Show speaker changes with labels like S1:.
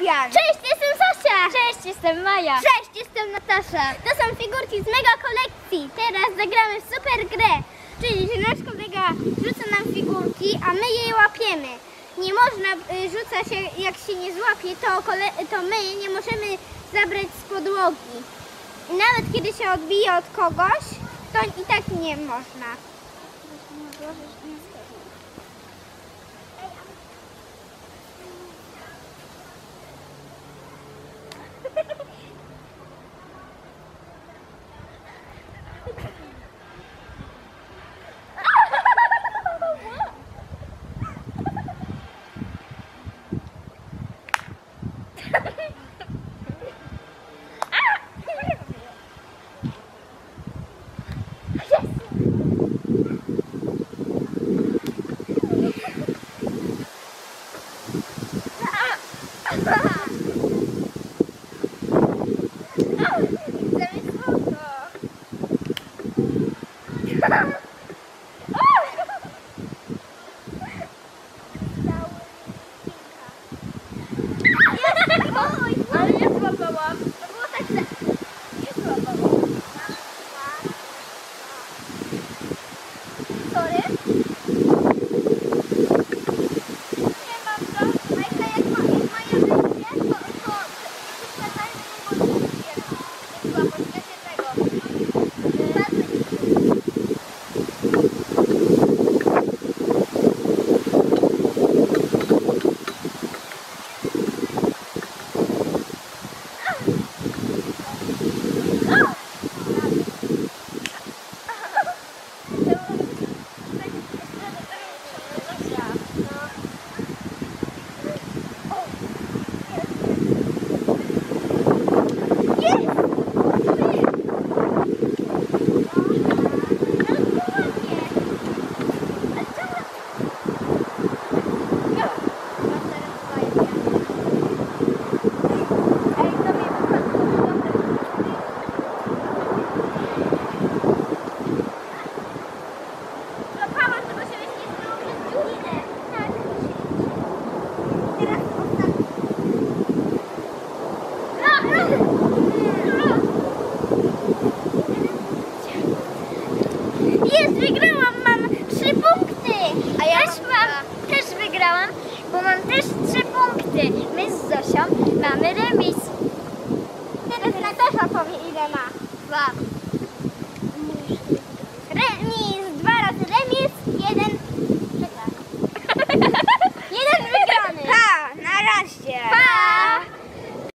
S1: Krystian.
S2: Cześć, jestem Zosia.
S3: Cześć, jestem Maja.
S2: Cześć, jestem Natasza. To są figurki z mega kolekcji. Teraz zagramy w super grę. Czyli, że nasz kolega rzuca nam figurki, a my je łapiemy. Nie można rzucać, jak się nie złapie, to my nie możemy zabrać z podłogi. I nawet kiedy się odbije od kogoś, to i tak nie można.
S3: Ale nie złapałam.
S2: To było tak, że nie złapałam. Sorry. Nie mam to. Majka, jak Maja wyjdzie, to przeszkadzajmy mu, bo nie złapać. Ja się tego. Jest, wygrałam, mam 3 punkty.
S3: A ja też wygrałam, bo mam też 3 punkty. My z Zosią mamy remis.
S2: Teraz Natasza powie, ile ma.
S3: 2.